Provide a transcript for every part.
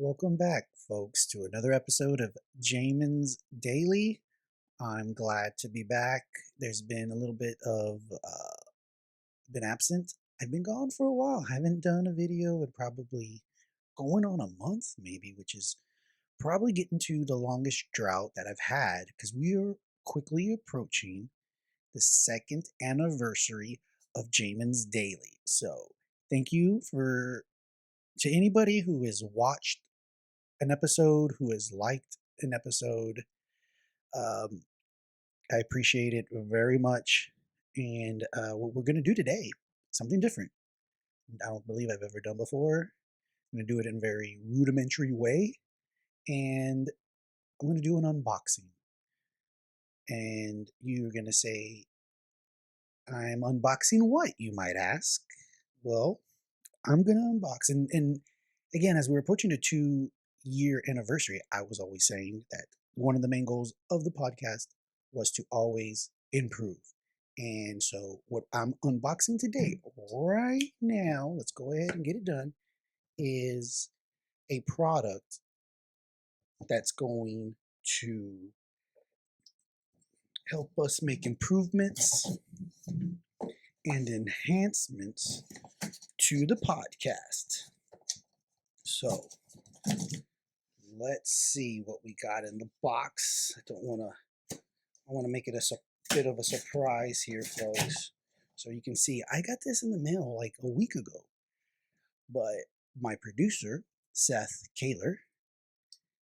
Welcome back, folks, to another episode of Jamin's Daily. I'm glad to be back. There's been a little bit of been absent. I've been gone for a while. Haven't done a video in probably going on a month, maybe, which is probably getting to the longest drought that I've had because we are quickly approaching the second anniversary of Jamin's Daily. So, thank you for to anybody who has watched an episode, who has liked an episode. Um, I appreciate it very much. And what we're going to do today, something different. I don't believe I've ever done before. I'm going to do it in a very rudimentary way. And I'm going to do an unboxing. And you're going to say, I'm unboxing what, you might ask? Well, I'm going to unbox. And again, as we're approaching a 2-year anniversary, I was always saying that one of the main goals of the podcast was to always improve. And so, what I'm unboxing today, right now, let's go ahead and get it done, is a product that's going to help us make improvements and enhancements to the podcast. So, let's see what we got in the box. I want to make it a bit of a surprise here, folks. So you can see, I got this in the mail like a week ago, but my producer, Seth Kaler,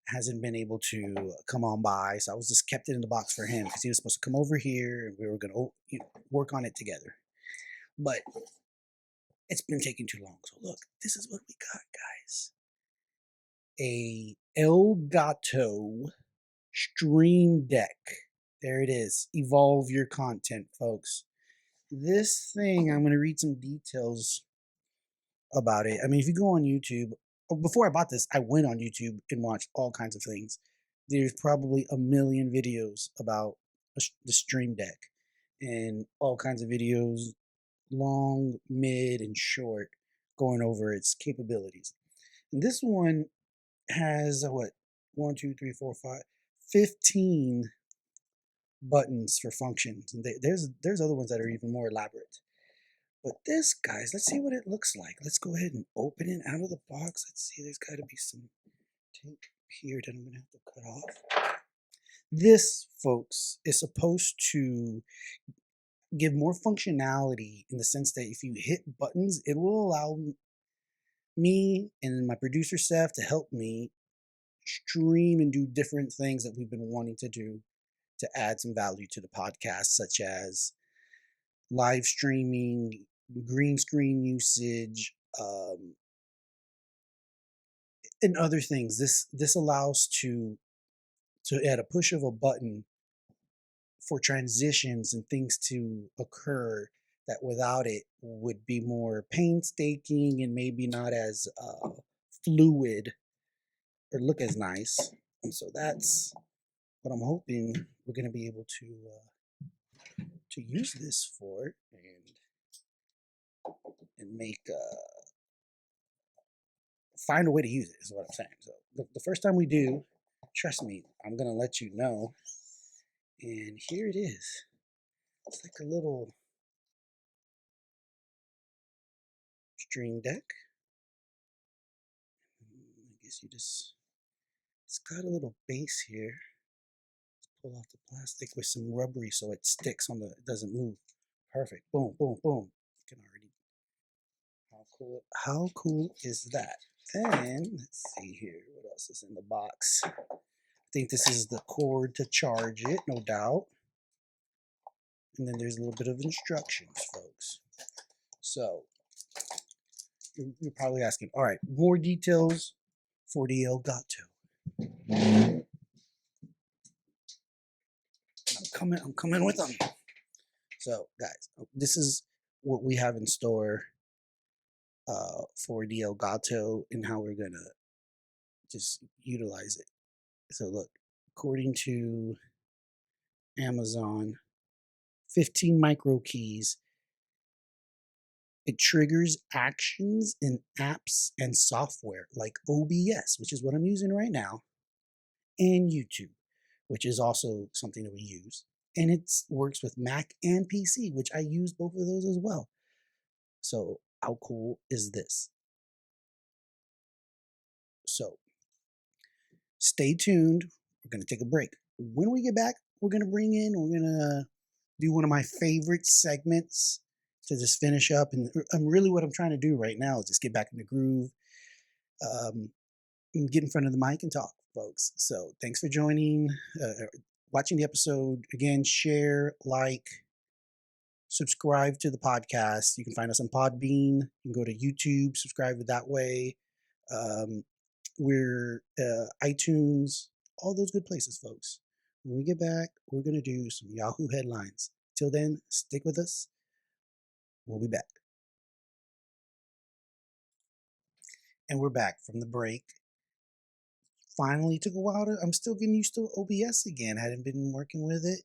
hasn't been able to come on by. So I was just kept it in the box for him because he was supposed to come over here and we were going to work on it together. But it's been taking too long. So look, this is what we got, guys. A Elgato Stream Deck. There it is. Evolve your content, folks. This thing, I'm going to read some details about it. I mean, if you go on YouTube, before I bought this, I went on YouTube and watched all kinds of things. There's probably a million videos about the Stream Deck and all kinds of videos, long, mid, and short, going over its capabilities. And this one has what? 1, 2, 3, 4, 5, 15 buttons for functions. And there's other ones that are even more elaborate. But this, guys, let's see what it looks like. Let's go ahead and open it out of the box. Let's see, there's got to be some tape here that I'm going to have to cut off. This, folks, is supposed to give more functionality in the sense that if you hit buttons, it will allow me and my producer Seth to help me stream and do different things that we've been wanting to do to add some value to the podcast, such as live streaming, green screen usage, and other things. This allows to at a push of a button for transitions and things to occur that without it would be more painstaking and maybe not as fluid or look as nice. And so that's what I'm hoping we're going to be able to use this for and make find a way to use it is what I'm saying. So the first time we do, trust me, I'm gonna let you know. And here it is. It's like a little Stream Deck. I guess it's got a little base here. Let's pull off the plastic with some rubbery so it sticks on it doesn't move. Perfect. Boom, boom, boom. You can already. How cool is that? Then let's see here. What else is in the box? I think this is the cord to charge it, no doubt. And then there's a little bit of instructions, folks. So you're probably asking, all right, more details for the Elgato. I'm coming with them. So guys, this is what we have in store for the Elgato and how we're gonna just utilize it. So look, according to Amazon, 15 micro keys It triggers actions in apps and software like OBS, which is what I'm using right now, and YouTube, which is also something that we use. And it works with Mac and PC, which I use both of those as well. So how cool is this? So stay tuned. We're going to take a break. When we get back, we're going to do one of my favorite segments to just finish up. And really what I'm trying to do right now is just get back in the groove, and get in front of the mic and talk, folks. So thanks for joining, watching the episode. Again, share, like, subscribe to the podcast. You can find us on Podbean. You can go to YouTube, subscribe that way. We're iTunes, all those good places, folks. When we get back, we're going to do some Yahoo headlines. Till then, stick with us. We'll be back. And we're back from the break. Finally took a while I'm still getting used to OBS again. Hadn't been working with it.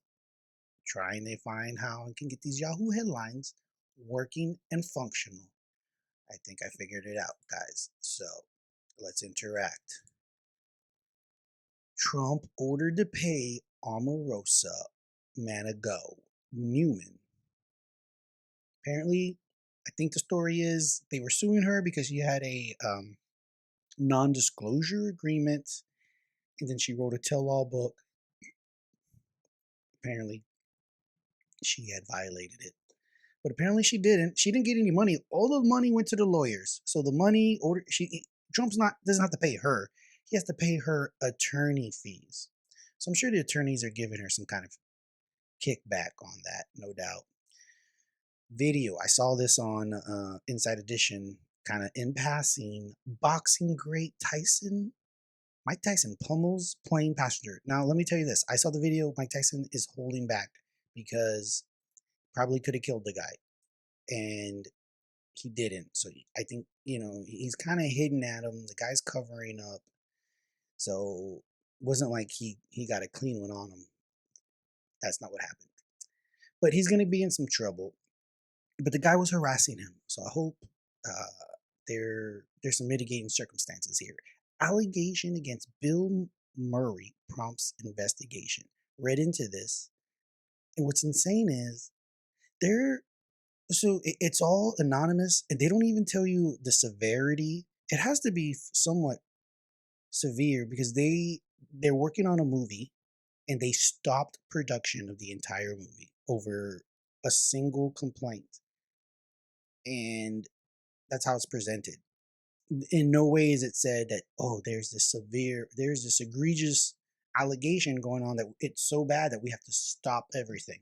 Trying to find how I can get these Yahoo headlines working and functional. I think I figured it out, guys. So let's interact. Trump ordered to pay Omarosa Manigault Newman. Apparently, I think the story is they were suing her because she had a non-disclosure agreement, and then she wrote a tell-all book. Apparently, she had violated it. But apparently she didn't. She didn't get any money. All the money went to the lawyers. So the money Trump's doesn't have to pay her. He has to pay her attorney fees. So I'm sure the attorneys are giving her some kind of kickback on that, no doubt. Video. I saw this on Inside Edition, kind of in passing. Boxing great Mike Tyson pummels plane passenger. Now let me tell you this. I saw the video. Mike Tyson is holding back because probably could have killed the guy, and he didn't. So I think, he's kind of hidden at him. The guy's covering up. So it wasn't like he got a clean one on him. That's not what happened. But he's going to be in some trouble. But the guy was harassing him. So I hope there's some mitigating circumstances here. Allegation against Bill Murray prompts investigation. Read into this. And what's insane is it's all anonymous, and they don't even tell you the severity. It has to be somewhat severe because they're working on a movie, and they stopped production of the entire movie over a single complaint. And that's how it's presented. In no way is it said that, there's this egregious allegation going on that it's so bad that we have to stop everything.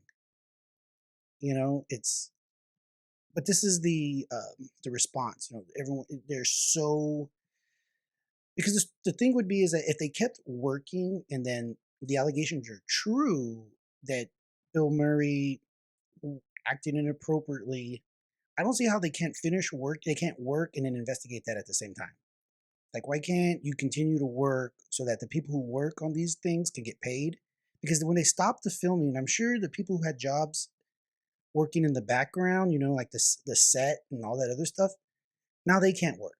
But this is the response. Everyone, they're so, because the thing would be is that if they kept working and then the allegations are true that Bill Murray acted inappropriately, I don't see how they can't finish work. They can't work and then investigate that at the same time. Like, why can't you continue to work so that the people who work on these things can get paid? Because when they stopped the filming, I'm sure the people who had jobs working in the background, like the set and all that other stuff, now they can't work.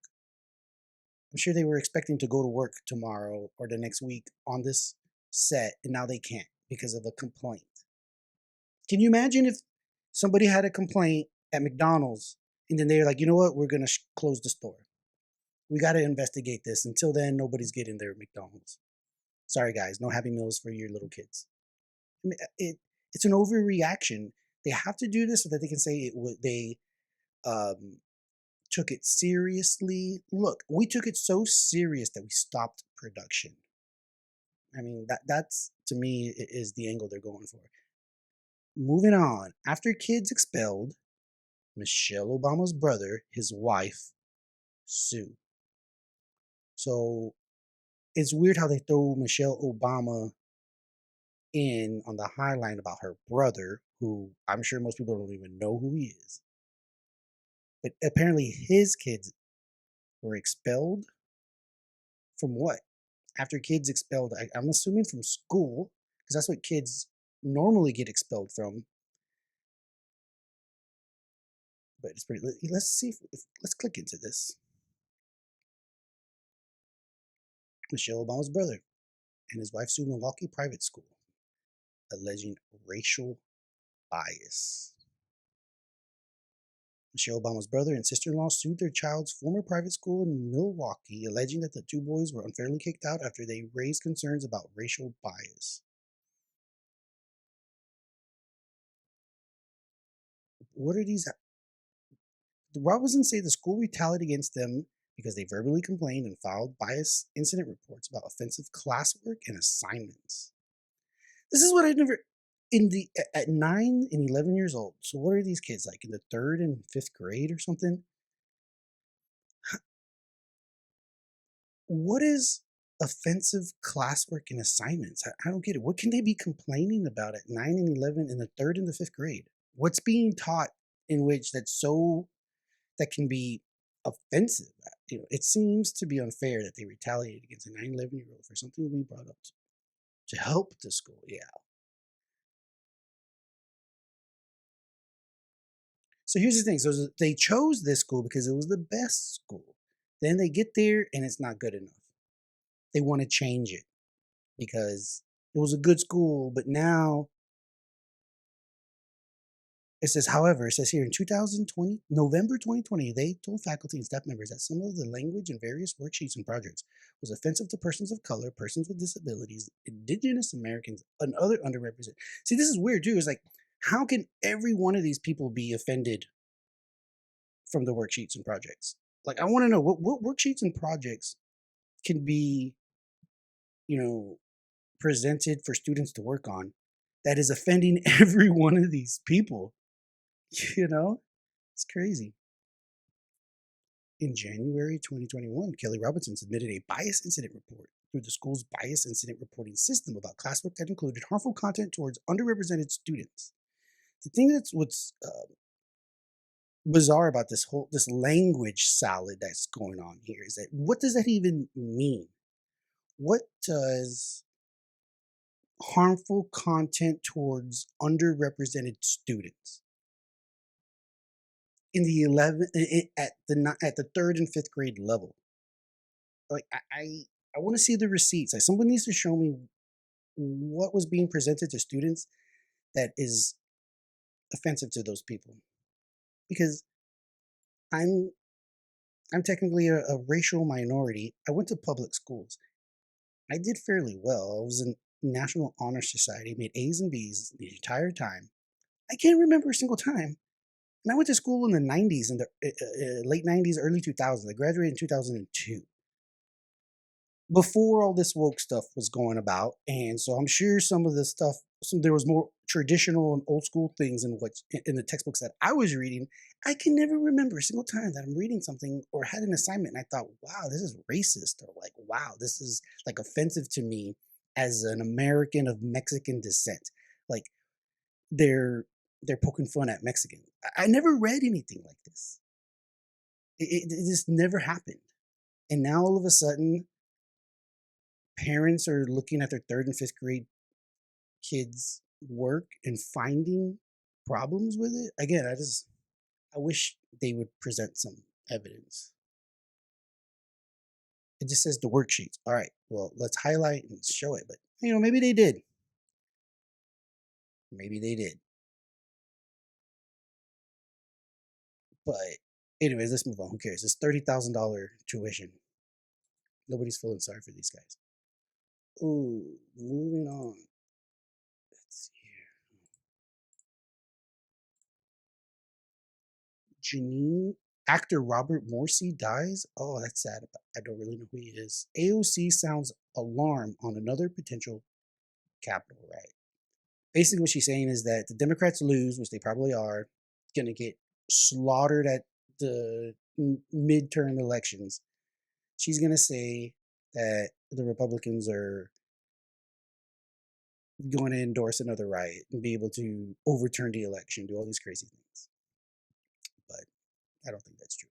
I'm sure they were expecting to go to work tomorrow or the next week on this set, and now they can't because of a complaint. Can you imagine if somebody had a complaint at McDonald's and then they're like, you know what, we're going to close the store. We got to investigate this. Until then, nobody's getting their McDonald's. Sorry, guys, no Happy Meals for your little kids. It's an overreaction. They have to do this so that they can say they took it seriously. Look, we took it so serious that we stopped production. I mean, that's to me is the angle they're going for. Moving on. After kids expelled, Michelle Obama's brother, his wife, sue. So it's weird how they throw Michelle Obama in on the highline about her brother, who I'm sure most people don't even know who he is. But apparently his kids were expelled from what? After kids expelled, I'm assuming from school, because that's what kids normally get expelled from. but it's pretty. Let's see let's click into this. Michelle Obama's brother and his wife sued Milwaukee private school, alleging racial bias. Michelle Obama's brother and sister-in-law sued their child's former private school in Milwaukee, alleging that the two boys were unfairly kicked out after they raised concerns about racial bias. What are these? The Robinsons say the school retaliated against them because they verbally complained and filed bias incident reports about offensive classwork and assignments. This is what I never at 9 and 11 years old. So what are these kids like in the 3rd and 5th grade or something? What is offensive classwork and assignments? I don't get it. What can they be complaining about at 9 and 11 in the 3rd and the 5th grade? What's being taught in which that can be offensive? It seems to be unfair that they retaliated against a 9, 11-year-old for something we brought up to help the school. Yeah. So here's the thing. So they chose this school because it was the best school. Then they get there and it's not good enough. They want to change it because it was a good school, but now it says, however, it says here in 2020, November 2020, they told faculty and staff members that some of the language in various worksheets and projects was offensive to persons of color, persons with disabilities, Indigenous Americans, and other underrepresented. See, this is weird too. It's like, how can every one of these people be offended from the worksheets and projects? Like, I want to know what worksheets and projects can be, presented for students to work on that is offending every one of these people. It's crazy. In January 2021, Kelly Robinson submitted a bias incident report through the school's bias incident reporting system about classwork that included harmful content towards underrepresented students. The thing what's bizarre about this language salad that's going on here is that what does that even mean? What does harmful content towards underrepresented students in the at the 3rd and 5th grade level? Like I want to see the receipts. Like someone needs to show me what was being presented to students that is offensive to those people, because I'm technically a racial minority. I went to public schools. I did fairly well. I was in National Honor Society, made A's and B's the entire time. I can't remember a single time. And I went to school in the 90s, in the late 90s, early 2000s. I graduated in 2002. Before all this woke stuff was going about, and so I'm sure some of the stuff, there was more traditional and old school things in the textbooks that I was reading. I can never remember a single time that I'm reading something or had an assignment and I thought, wow, this is racist, or like, wow, this is like offensive to me as an American of Mexican descent. Like they're poking fun at Mexicans. I never read anything like this. It just never happened. And now all of a sudden, parents are looking at their 3rd and 5th grade kids' work and finding problems with it. Again, I wish they would present some evidence. It just says the worksheets. All right, well, let's highlight and show it. But, maybe they did. Maybe they did. But anyways, let's move on. Who cares? It's $30,000 tuition. Nobody's feeling sorry for these guys. Ooh, moving on. Let's see here. Actor Robert Morsi dies. Oh, that's sad. I don't really know who he is. AOC sounds alarm on another potential Capitol riot. Basically, what she's saying is that the Democrats lose, which they probably are, going to get slaughtered at the midterm elections. She's going to say that the Republicans are going to endorse another riot and be able to overturn the election, do all these crazy things. But I don't think that's true.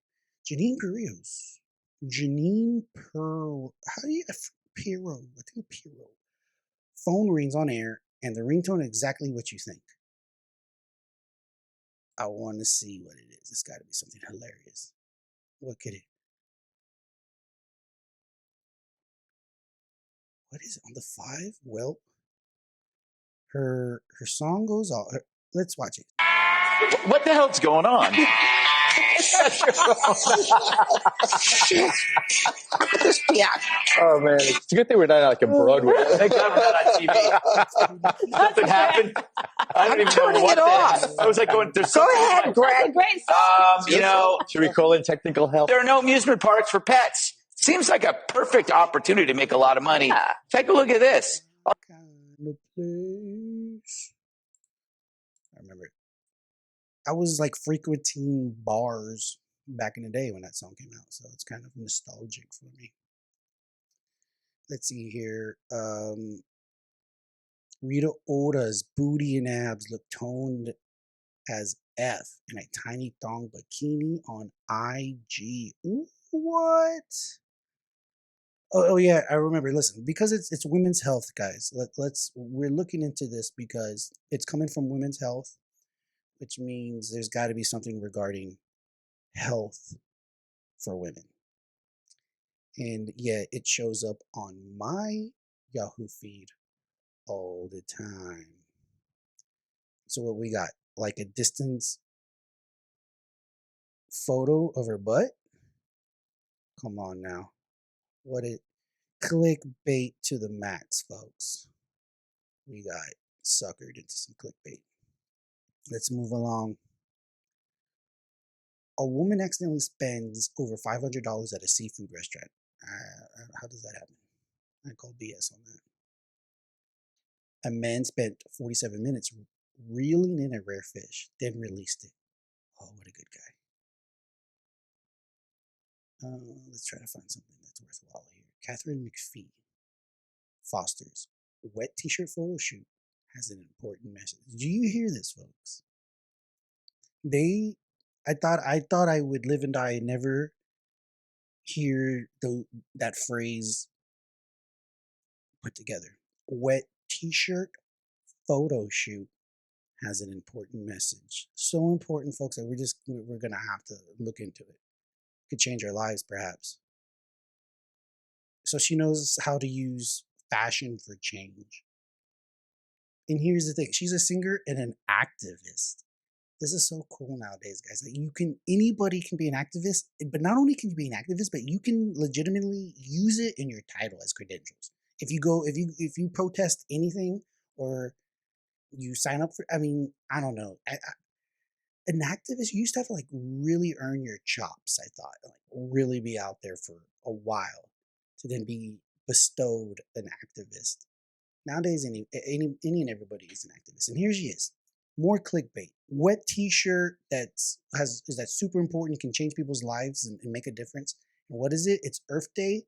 Janine Perrios. Janine How do you... Pirro. I think Pirro. Phone rings on air, and the ringtone is exactly what you think. I want to see what it is. It's got to be something hilarious. What could it? What is it on the 5? Well, her song goes on. Let's watch it. What the hell's going on? Oh man, it's a good thing we're not like a Broadway. Thank God we're not on TV. Something happened. I don't even know what I was like going. Go ahead, Greg. Great song. Should we call in technical help? There are no amusement parks for pets. Seems like a perfect opportunity to make a lot of money. Yeah. Take a look at this. Kind of place. I remember it. I was like frequenting bars back in the day when that song came out, so it's kind of nostalgic for me. Let's see here. Rita Ora's booty and abs look toned as F in a tiny thong bikini on IG. Ooh, what? Oh yeah, I remember. Listen, because it's women's health, guys. We're looking into this because it's coming from women's health, which means there's got to be something regarding health for women. And yeah, it shows up on my Yahoo feed all the time. So what we got? Like a distance photo of her butt? Come on now. What it clickbait to the max, folks. We got suckered into some clickbait. Let's move along. A woman accidentally spends over $500 at a seafood restaurant. How does that happen? I call BS on that. A man spent 47 minutes reeling in a rare fish, then released it. Oh, what a good guy. Let's try to find something that's worthwhile here. Catherine McPhee Foster's wet t-shirt photo shoot has an important message. Do you hear this, folks? I thought I would live and die and never hear that phrase put together. Wet t-shirt photo shoot has an important message. So important, folks, that we're gonna have to look into it. Could change our lives, perhaps. So she knows how to use fashion for change. And here's the thing: she's a singer and an activist. This is so cool nowadays, guys. Like anybody can be an activist, but not only can you be an activist, but you can legitimately use it in your title as credentials. If you protest anything or you sign up for, I don't know. An activist, you used to have to like really earn your chops. I thought, like really be out there for a while to then be bestowed an activist. Nowadays, any and everybody is an activist, and here she is. More clickbait. Wet t-shirt that's super important, can change people's lives and make a difference. And what is it? It's Earth Day,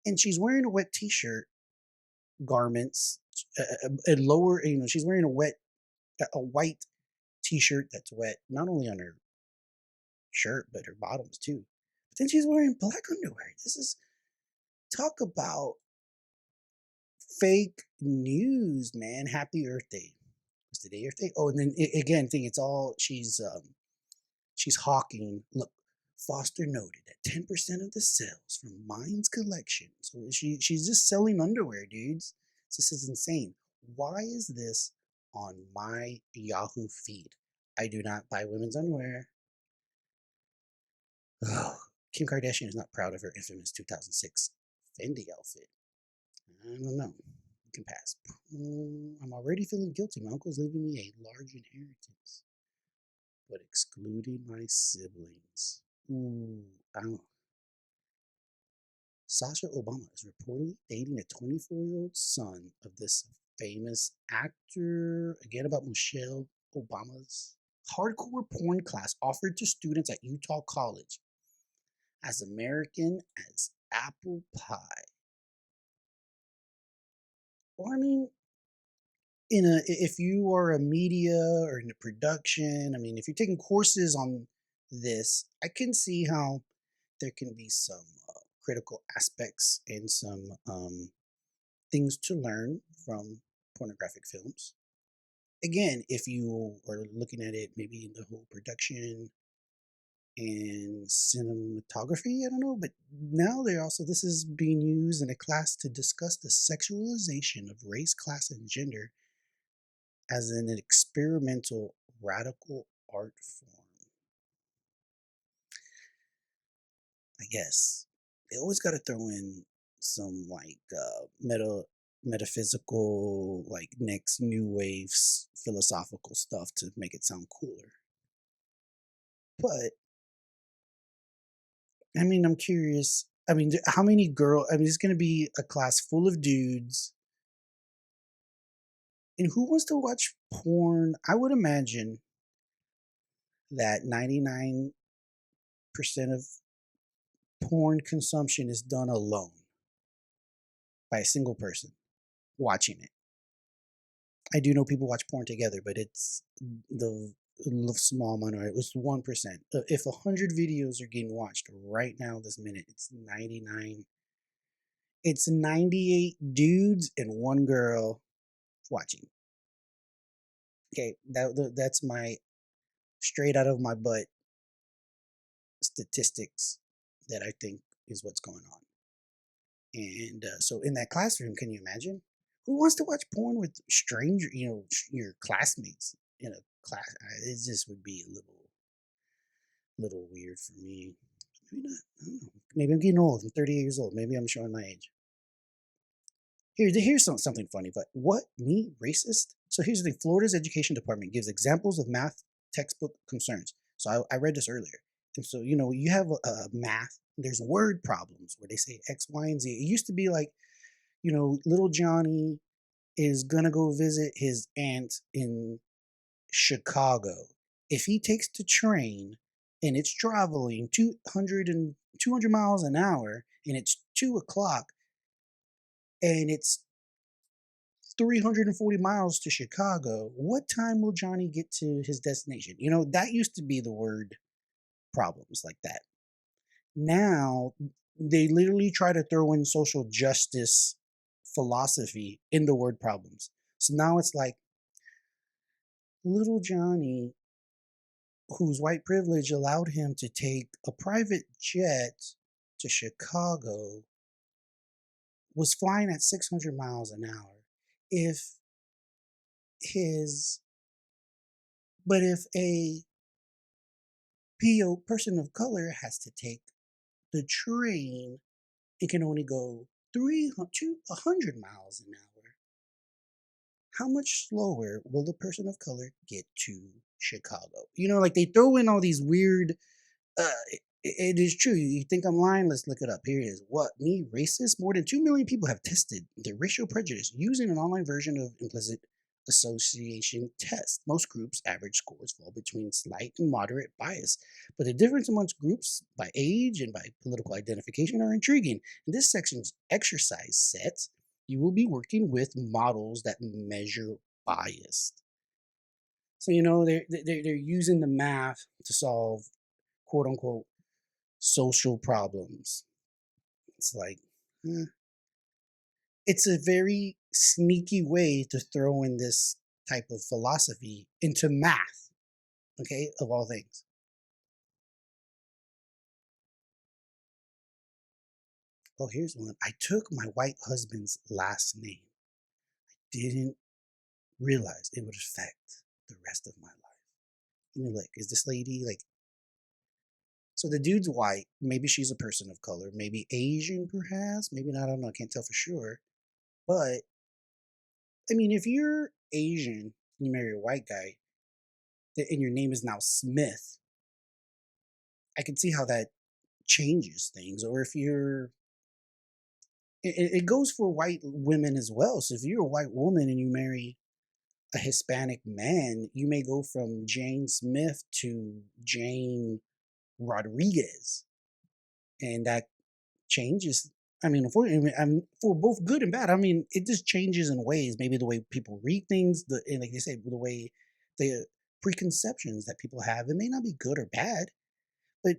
and she's wearing a wet t-shirt, garments, and lower. She's wearing a white t-shirt that's wet, not only on her shirt but her bottoms too. But then she's wearing black underwear. This is talk about fake news, man. Happy Earth Day. Was today Earth Day? Oh, and then again, it's all she's hawking. Look, Foster noted that 10% of the sales from Mine's collection. So she's just selling underwear, dudes. This is insane. Why is this on my Yahoo feed? I do not buy women's underwear. Oh, Kim Kardashian is not proud of her infamous 2006 Fendi outfit. I don't know. You can pass. I'm already feeling guilty. My uncle's leaving me a large inheritance, but excluding my siblings. I don't. Sasha Obama is reportedly dating a 24-year-old son of this famous actor. Again, about Michelle Obama's hardcore porn class offered to students at Utah College. As American as apple pie. Well, if you are a media or in a production, if you're taking courses on this, I can see how there can be some critical aspects and some things to learn from pornographic films. again, if you are looking at it maybe in the whole production and cinematography, I don't know, but now this is being used in a class to discuss the sexualization of race, class, and gender as an experimental radical art form. I guess they always got to throw in some like metaphysical, like next new waves philosophical stuff to make it sound cooler. But I mean, I'm curious. I mean, how many it's going to be a class full of dudes. And who wants to watch porn? I would imagine that 99% of porn consumption is done alone by a single person watching it. I do know people watch porn together, but it's the small minority. It was 1%. If 100 videos are getting watched right now, this minute, it's 99. It's 98 dudes and 1 girl watching. Okay, that's my straight out of my butt statistics that I think is what's going on. And so in that classroom, can you imagine? Who wants to watch porn with stranger, your classmates in a class? It just would be a little weird for me. Maybe not. I don't know. Maybe I'm getting old. I'm 38 years old. Maybe I'm showing my age. Here's something funny, but what? Me? Racist? So here's the thing. Florida's education department gives examples of math textbook concerns. So I read this earlier. And so, you have math. There's word problems where they say X, Y, and Z. It used to be like, little Johnny is going to go visit his aunt in Chicago. If he takes the train and it's traveling 200 miles an hour and it's 2 o'clock and it's 340 miles to Chicago, what time will Johnny get to his destination? That used to be the word problems like that. Now, they literally try to throw in social justice philosophy in the word problems. So now it's like, little Johnny, whose white privilege allowed him to take a private jet to Chicago, was flying at 600 miles an hour. If a person of color has to take the train, it can only go 100 miles an hour. How much slower will the person of color get to Chicago? Like they throw in all these weird, it is true. You think I'm lying? Let's look it up. Here it is. What? Me? Racist? More than 2 million people have tested their racial prejudice using an online version of implicit association test. Most groups' average scores fall between slight and moderate bias, but the difference amongst groups by age and by political identification are intriguing. In this section's exercise set, you will be working with models that measure bias. So they're using the math to solve quote unquote social problems. It's like, it's a very sneaky way to throw in this type of philosophy into math, okay, of all things. Oh, here's one. I took my white husband's last name. I didn't realize it would affect the rest of my life. I mean, like, is this lady like, so the dude's white, maybe she's a person of color, maybe Asian perhaps, maybe not, I don't know, I can't tell for sure. But, I mean, if you're Asian, you marry a white guy, and your name is now Smith, I can see how that changes things. Or if it goes for white women as well. So if you're a white woman and you marry a Hispanic man, you may go from Jane Smith to Jane Rodriguez. And that changes. I mean, for both good and bad. I mean, it just changes in ways. Maybe the way people read things, and like they say, the way the preconceptions that people have. It may not be good or bad, but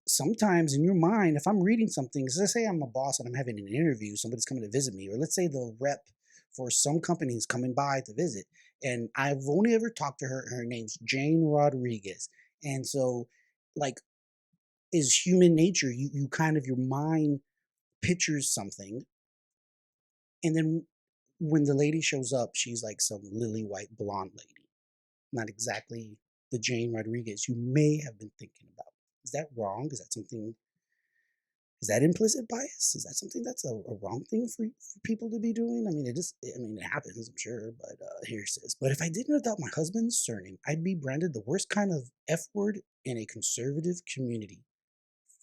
sometimes in your mind, if I'm reading something, so let's say I'm a boss and I'm having an interview, somebody's coming to visit me, or let's say the rep for some company is coming by to visit, and I've only ever talked to her. Her name's Jane Rodriguez. And so, like, is human nature, you kind of, your mind pictures something, and then when the lady shows up, she's like some lily white blonde lady, not exactly the Jane Rodriguez you may have been thinking about. Is that wrong? Is that something? Is that implicit bias? Is that something that's a wrong thing for people to be doing? I mean, it is. I mean, it happens, I'm sure. But here it says, but if I didn't adopt my husband's surname, I'd be branded the worst kind of F word in a conservative community.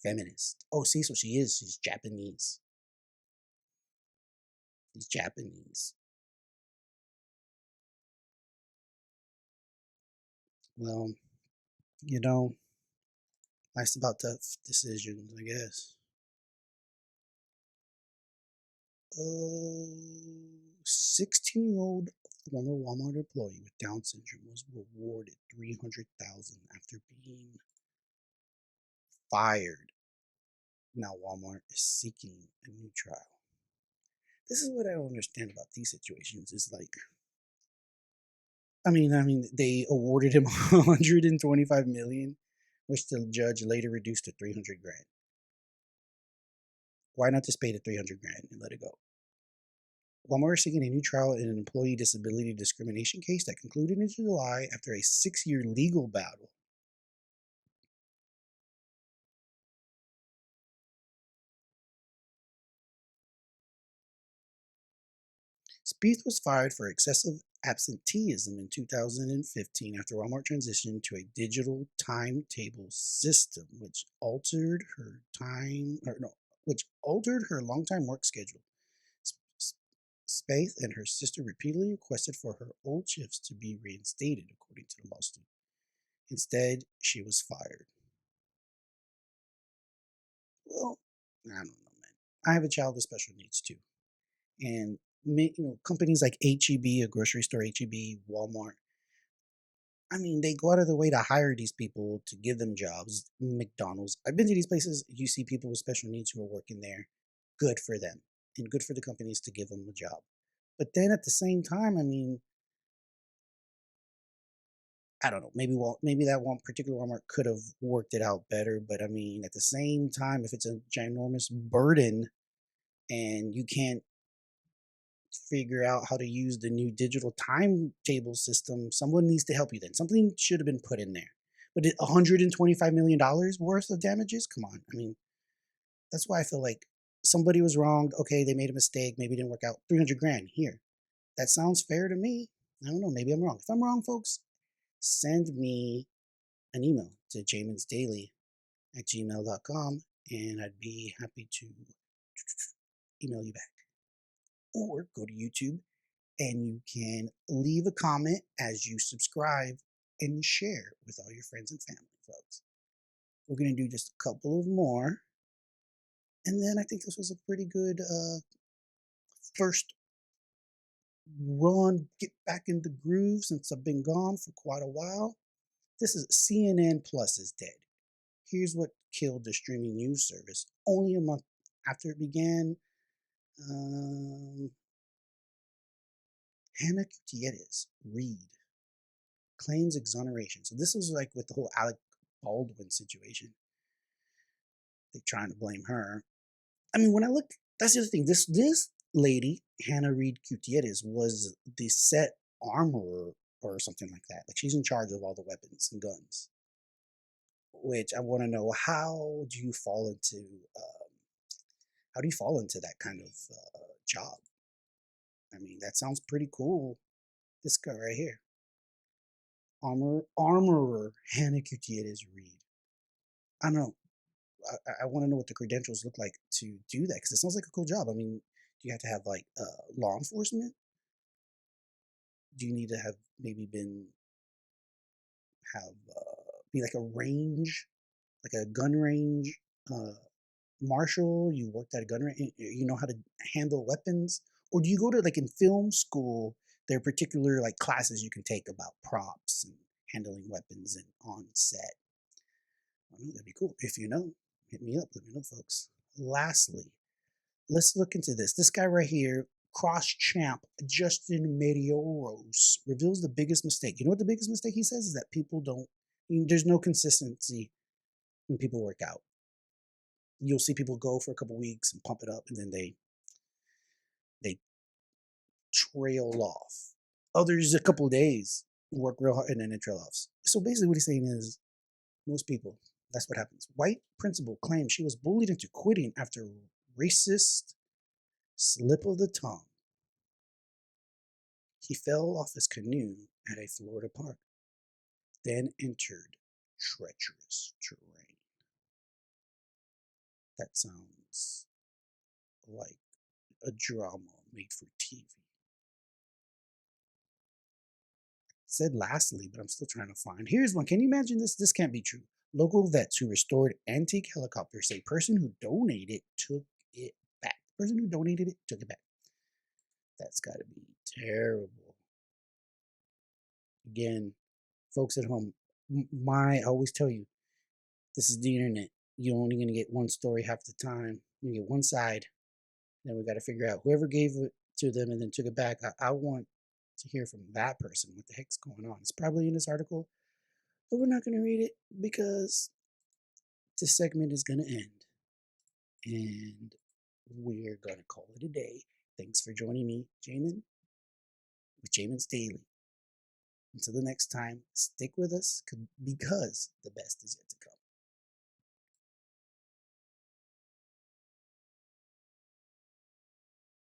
Feminist. Oh, see, so she is. She's Japanese. She's Japanese. Well, you know, life's about tough decisions, I guess. 16-year-old former Walmart employee with Down syndrome was rewarded $300,000 after being fired. Now Walmart is seeking a new trial. This is what I don't understand about these situations. Is like, I mean, they awarded him 125 million, which the judge later reduced to 300 grand. Why not just pay the 300 grand and let it go? Walmart is seeking a new trial in an employee disability discrimination case that concluded in July after a 6-year legal battle. Spieth was fired for excessive absenteeism in 2015 after Walmart transitioned to a digital timetable system, which altered her longtime work schedule. Spieth and her sister repeatedly requested for her old shifts to be reinstated, according to the lawsuit. Instead, she was fired. Well, I don't know, man. I have a child with special needs too, and companies like HEB, a grocery store, HEB, Walmart. I mean, they go out of their way to hire these people to give them jobs. McDonald's. I've been to these places. You see people with special needs who are working there. Good for them, and good for the companies to give them a job. But then at the same time, I mean, I don't know. Maybe that one particular Walmart could have worked it out better. But I mean, at the same time, if it's a ginormous burden and you can't figure out how to use the new digital timetable system, someone needs to help you. Then something should have been put in there. But $125 million worth of damages? Come on. I mean, that's why I feel like somebody was wronged. Okay, they made a mistake. Maybe it didn't work out. 300 grand here. That sounds fair to me. I don't know. Maybe I'm wrong. If I'm wrong, folks, send me an email to jaminsdaily@gmail.com and I'd be happy to email you back. Or go to YouTube and you can leave a comment as you subscribe and share with all your friends and family, folks. We're going to do just a couple of more. And then I think this was a pretty good first run, get back in the groove since I've been gone for quite a while. This is CNN Plus is dead. Here's what killed the streaming news service only a month after it began. Hannah Gutierrez Reed claims exoneration. So this was like with the whole Alec Baldwin situation. They're trying to blame her. I mean, when I look, that's the other thing. This lady, Hannah Reed Gutierrez, was the set armorer or something like that. Like she's in charge of all the weapons and guns. Which I want to know, how do you fall into that kind of job? I mean, that sounds pretty cool. This guy right here, armorer Hannah Gutierrez Reed. I don't know. I want to know what the credentials look like to do that, because it sounds like a cool job. I mean, do you have to have like law enforcement? Do you need to have maybe be like a range, like a gun range marshal? You worked at a gun range, you know how to handle weapons? Or do you go to, like in film school, there are particular like classes you can take about props and handling weapons and on set? I know, that'd be cool. If you know, hit me up. Let me know, folks. Lastly, let's look into this. This guy right here, cross champ Justin Medeiros reveals the biggest mistake. You know what the biggest mistake he says is that people don't. There's no consistency when people work out. You'll see people go for a couple weeks and pump it up, and then they trail off. Others a couple of days work real hard and then they trail off. So basically, what he's saying is, most people, that's what happens. White principal claims she was bullied into quitting after racist slip of the tongue. He fell off his canoe at a Florida park, then entered treacherous terrain. That sounds like a drama made for TV. Said lastly, but I'm still trying to find. Here's one. Can you imagine this? This can't be true. Local vets who restored antique helicopters say person who donated took it back. The person who donated it took it back. That's got to be terrible. Again, folks at home, I always tell you, this is the internet. You're only going to get one story half the time. You get one side. Then we got to figure out whoever gave it to them and then took it back. I want to hear from that person what the heck's going on. It's probably in this article, but we're not going to read it because this segment is going to end. And we're going to call it a day. Thanks for joining me, Jamin, with Jamin's Daily. Until the next time, stick with us because the best is yet to come.